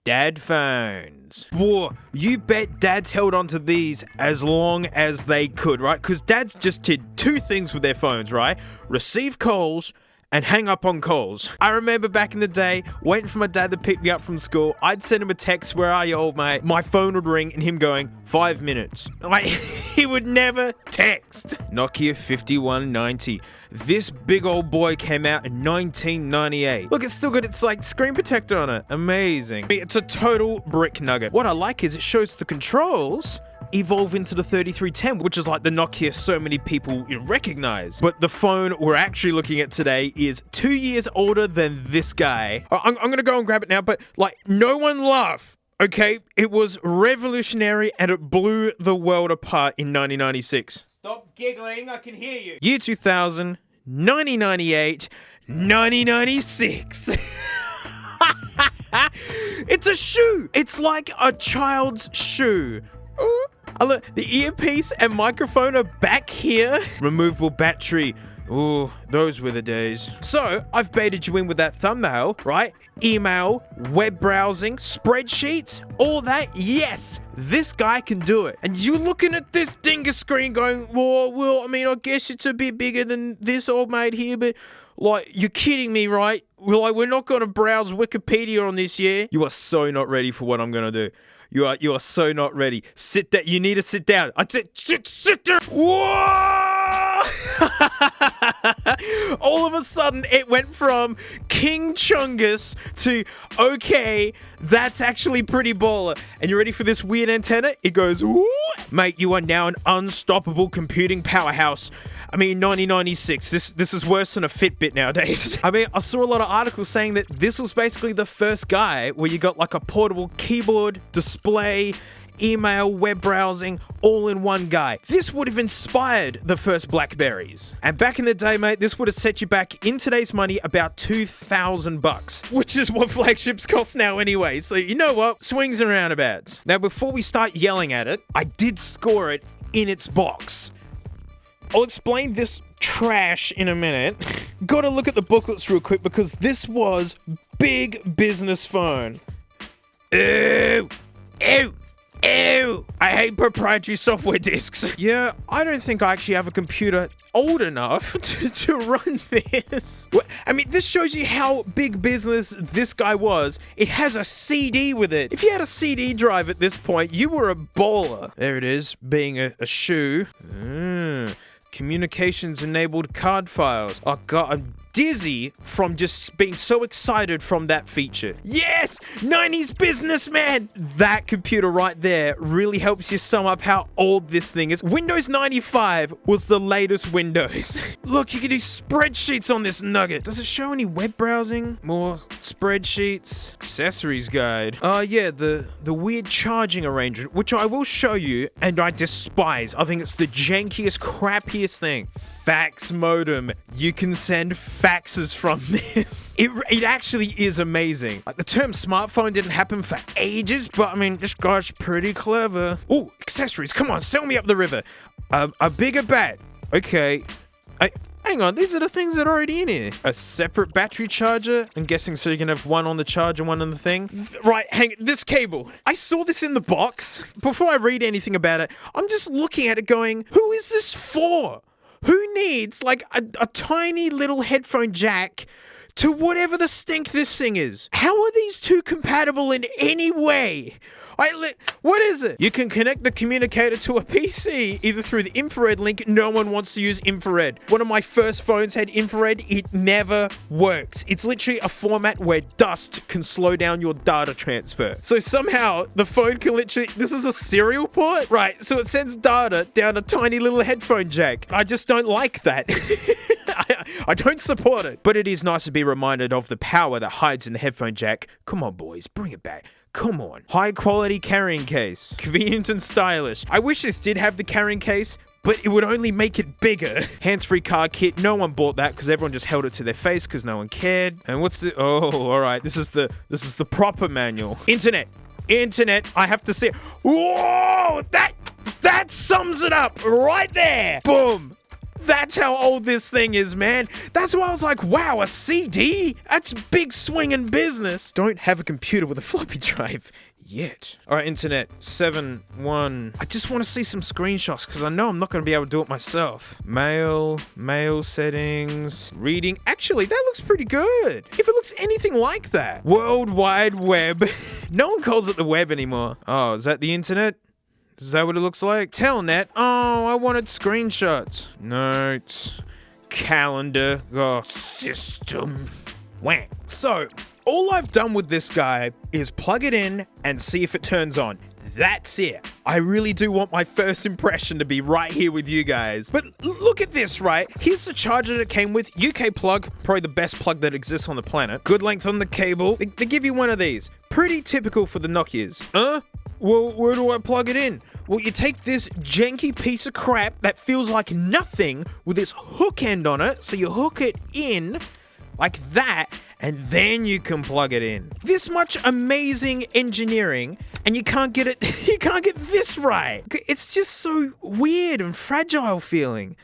Dad phones. Whoa, you bet dads held onto these as long as they could, right? Because dads just did two things with their phones, right? Receive calls and hang up on calls. I remember back in the day, waiting for my dad to pick me up from school, I'd send him a text, "Where are you, old mate?" My phone would ring and him going, 5 minutes. Like, he would never text. Nokia 5190. This big old boy came out in 1998. Look, it's still got its like screen protector on it. Amazing. It's a total brick nugget. What I like is it shows the controls evolve into the 3310, which is like the Nokia so many people recognize. But the phone we're actually looking at today is 2 years older than this guy. I'm gonna go and grab it now, but like, no one laugh. Okay, it was revolutionary and it blew the world apart in 1996. Stop giggling, I can hear you. Year 2000, 1998, 1996. It's a shoe. It's like a child's shoe. Look, the earpiece and microphone are back here. Removable battery. Ooh, those were the days. So, I've baited you in with that thumbnail, right? Email, web browsing, spreadsheets, all that. Yes, this guy can do it. And you're looking at this dingus screen going, well, I mean, I guess it's a bit bigger than this, old mate here, but like, you're kidding me, right? We're not going to browse Wikipedia on this year. You are so not ready for what I'm going to do. You are so not ready. Sit down. You need to sit down. I said, sit down. Whoa! All of a sudden, it went from King Chungus to, okay, that's actually pretty baller. And you ready for this weird antenna? It goes, whoo! Mate, you are now an unstoppable computing powerhouse. I mean, 1996. This is worse than a Fitbit nowadays. I mean, I saw a lot of articles saying that this was basically the first guy where you got like a portable keyboard, display, email, web browsing, all in one guy. This would have inspired the first Blackberries. And back in the day, mate, this would have set you back in today's money about $2,000, which is what flagships cost now anyway. So you know what? Swings and roundabouts. Now, before we start yelling at it, I did score it in its box. I'll explain this trash in a minute. Gotta look at the booklets real quick because this was big business phone. Ew! Ew! Ew! I hate proprietary software disks. Yeah, I don't think I actually have a computer old enough to run this. I mean, this shows you how big business this guy was. It has a CD with it. If you had a CD drive at this point, you were a baller. There it is, being a shoe. Communications enabled card files. Oh god, I'm dizzy from just being so excited from that feature. Yes! 90s businessman! That computer right there really helps you sum up how old this thing is. Windows 95 was the latest Windows. Look, you can do spreadsheets on this nugget. Does it show any web browsing? More spreadsheets. Accessories guide. Yeah, the weird charging arrangement, which I will show you, and I despise. I think it's the jankiest, crappiest thing. Fax modem. You can send faxes from this. It actually is amazing. Like, the term smartphone didn't happen for ages, but I mean, this guy's pretty clever. Ooh, accessories. Come on, sail me up the river. A bigger bat. Okay. Hang on, these are the things that are already in here. A separate battery charger. I'm guessing so you can have one on the charge and one on the thing. Right, this cable. I saw this in the box. Before I read anything about it, I'm just looking at it going, who is this for? Who needs, like, a tiny little headphone jack to whatever the stink this thing is? How are these two compatible in any way? What is it? You can connect the communicator to a PC, either through the infrared link. No one wants to use infrared. One of my first phones had infrared. It never works. It's literally a format where dust can slow down your data transfer. So somehow the phone can literally, this is a serial port? Right, so it sends data down a tiny little headphone jack. I just don't like that. I don't support it. But it is nice to be reminded of the power that hides in the headphone jack. Come on, boys, bring it back. Come on. High quality carrying case. Convenient and stylish. I wish this did have the carrying case, but it would only make it bigger. Hands-free car kit. No one bought that because everyone just held it to their face because no one cared. And what's the... Oh, all right. This is the proper manual. Internet. I have to see it. Whoa! That sums it up right there. Boom. That's how old this thing is, man. That's why I was like, wow, a CD? That's big swinging business. Don't have a computer with a floppy drive yet. All right, internet, 7-1. I just want to see some screenshots because I know I'm not going to be able to do it myself. Mail settings, reading. Actually, that looks pretty good. If it looks anything like that. World Wide Web. No one calls it the web anymore. Oh, is that the internet? Is that what it looks like? Telnet. Oh, I wanted screenshots. Notes. Calendar. Oh, system. Wham. So, all I've done with this guy is plug it in and see if it turns on. That's it. I really do want my first impression to be right here with you guys. But look at this, right? Here's the charger that it came with. UK plug, probably the best plug that exists on the planet. Good length on the cable. They give you one of these. Pretty typical for the Nokias. Well, where do I plug it in? Well, you take this janky piece of crap that feels like nothing with this hook end on it. So you hook it in like that, and then you can plug it in. This much amazing engineering, and you can't get it, you can't get this right. It's just so weird and fragile feeling.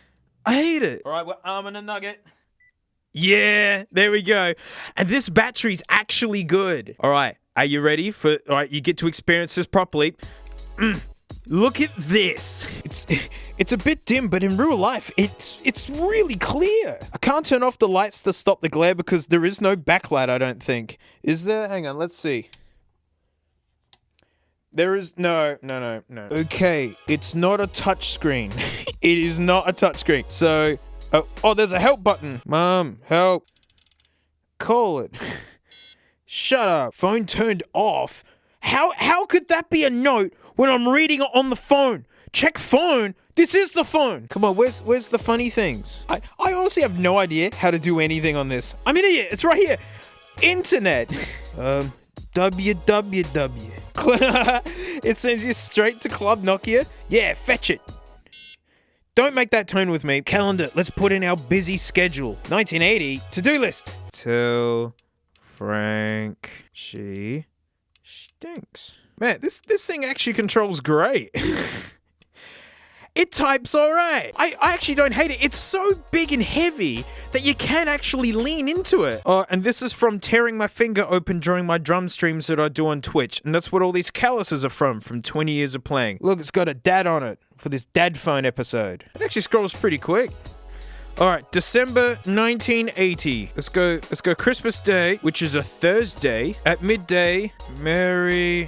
I hate it. All right, we're arming a nugget. Yeah, there we go. And this battery's actually good. All right, are you ready for, all right, you get to experience this properly. Look at this. It's a bit dim, but in real life, it's really clear. I can't turn off the lights to stop the glare because there is no backlight, I don't think. Is there? Hang on, let's see. There is no. Okay, it's not a touch screen. It is not a touch screen. So, oh, there's a help button. Mom, help. Call it. Shut up. Phone turned off. How could that be a note when I'm reading it on the phone? Check phone. This is the phone. Come on, where's the funny things? I honestly have no idea how to do anything on this. I'm an idiot. It's right here. Internet. www. It sends you straight to Club Nokia. Yeah, fetch it. Don't make that tone with me. Calendar. Let's put in our busy schedule. 1980. To-do list. Tell Frank she stinks. Man, this thing actually controls great. It types alright. I actually don't hate it. It's so big and heavy that you can actually lean into it. Oh, and this is from tearing my finger open during my drum streams that I do on Twitch. And that's what all these calluses are from 20 years of playing. Look, it's got a dad on it for this dad phone episode. It actually scrolls pretty quick. All right, December 1980. Let's go Christmas Day, which is a Thursday. At midday, Merry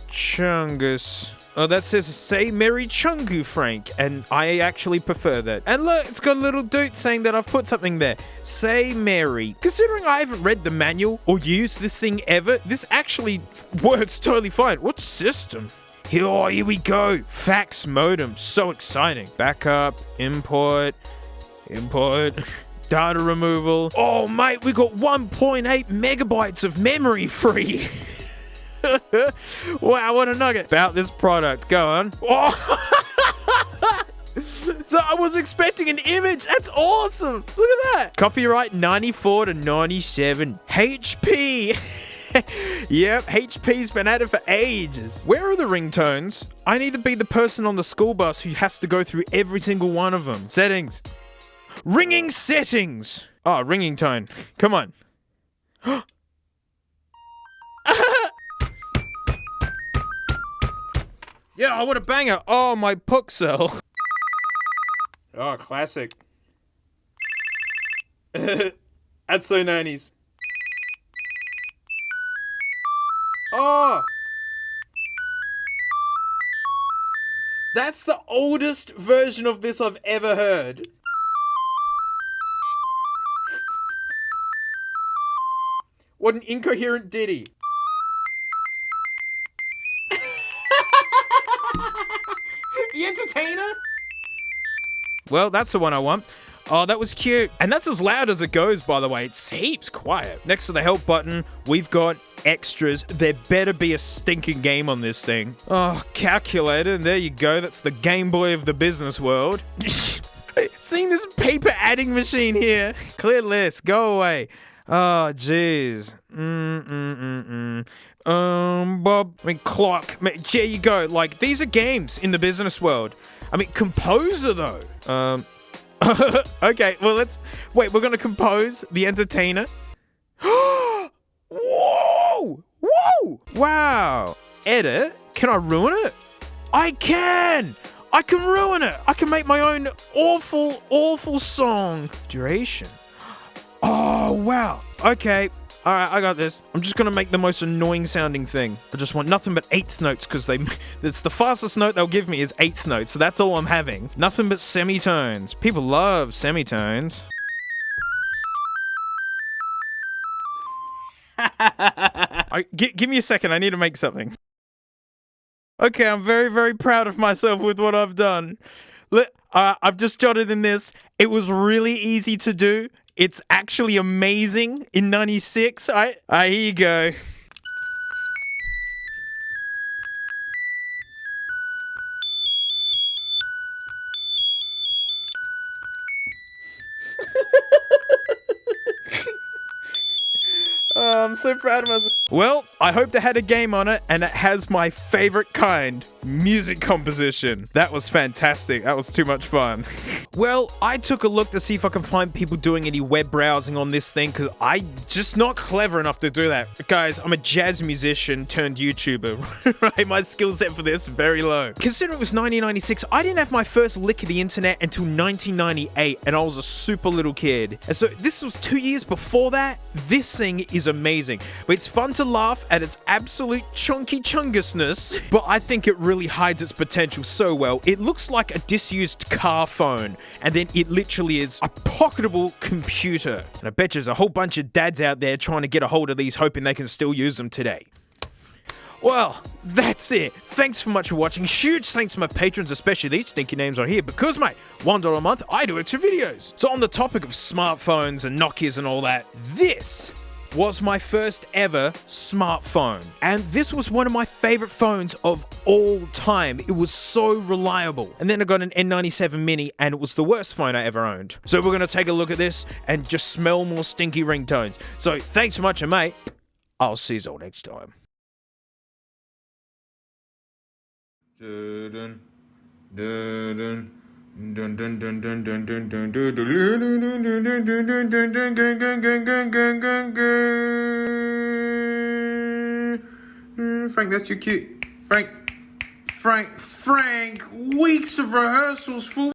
Chungus. Oh, that says, say Merry Chungu, Frank. And I actually prefer that. And look, it's got a little doot saying that I've put something there. Say Merry. Considering I haven't read the manual or used this thing ever, this actually works totally fine. What system? Here we go. Fax modem. So exciting. Backup, import, data removal. Oh, mate, we got 1.8 megabytes of memory free. Wow, what a nugget. About this product. Go on. Oh. So I was expecting an image. That's awesome. Look at that. Copyright 94 to 97. HP. Yep, HP's been at it for ages. Where are the ringtones? I need to be the person on the school bus who has to go through every single one of them. Settings. Ringing settings. Oh, ringing tone. Come on. Yeah, what a banger. Oh, my Puxel. Oh, classic. That's so 90s. Oh! That's the oldest version of this I've ever heard. What an incoherent ditty. The Entertainer? Well, that's the one I want. Oh, that was cute. And that's as loud as it goes, by the way. It's heaps quiet. Next to the help button, we've got extras. There better be a stinking game on this thing. Oh, calculator. And there you go. That's the Game Boy of the business world. Seeing this paper adding machine here. Clear list. Go away. Oh, jeez. Bob. I mean, clock. There you go. Like, these are games in the business world. I mean, composer, though. Okay, well, let's... Wait, we're going to compose The Entertainer. Whoa! Whoa! Wow. Edit? Can I ruin it? I can! I can ruin it! I can make my own awful, awful song. Duration. Oh, wow. Okay. All right, I got this. I'm just going to make the most annoying sounding thing. I just want nothing but eighth notes because it's the fastest note they'll give me is eighth notes. So that's all I'm having. Nothing but semitones. People love semitones. Give me a second. I need to make something. Okay, I'm very, very proud of myself with what I've done. I've just jotted in this. It was really easy to do. It's actually amazing in 96. Here you go. Oh, I'm so proud of myself. Well, I hope they had a game on it, and it has my favorite kind, music composition. That was fantastic. That was too much fun. Well, I took a look to see if I can find people doing any web browsing on this thing, because I'm just not clever enough to do that. But guys, I'm a jazz musician turned YouTuber, right? My skill set for this, very low. Considering it was 1996, I didn't have my first lick of the internet until 1998, and I was a super little kid. And so this was 2 years before that. This thing is amazing. But it's fun to laugh at its absolute chunky chungusness, but I think it really hides its potential so well. It looks like a disused car phone, and then it literally is a pocketable computer. And I bet there's a whole bunch of dads out there trying to get a hold of these, hoping they can still use them today. Well, that's it. Thanks so much for watching. Huge thanks to my patrons, especially these stinky names right here, because, mate, $1 a month, I do extra videos. So on the topic of smartphones and Nokias and all that, this was my first ever smartphone. And this was one of my favorite phones of all time. It was so reliable. And then I got an N97 Mini, and it was the worst phone I ever owned. So we're going to take a look at this and just smell more stinky ringtones. So thanks so much, and mate, I'll see you all next time. Dun, dun, dun. Dun dun dun dun dun dun dun dun dun dun. Frank, that's too cute. Frank, weeks of rehearsals, fool.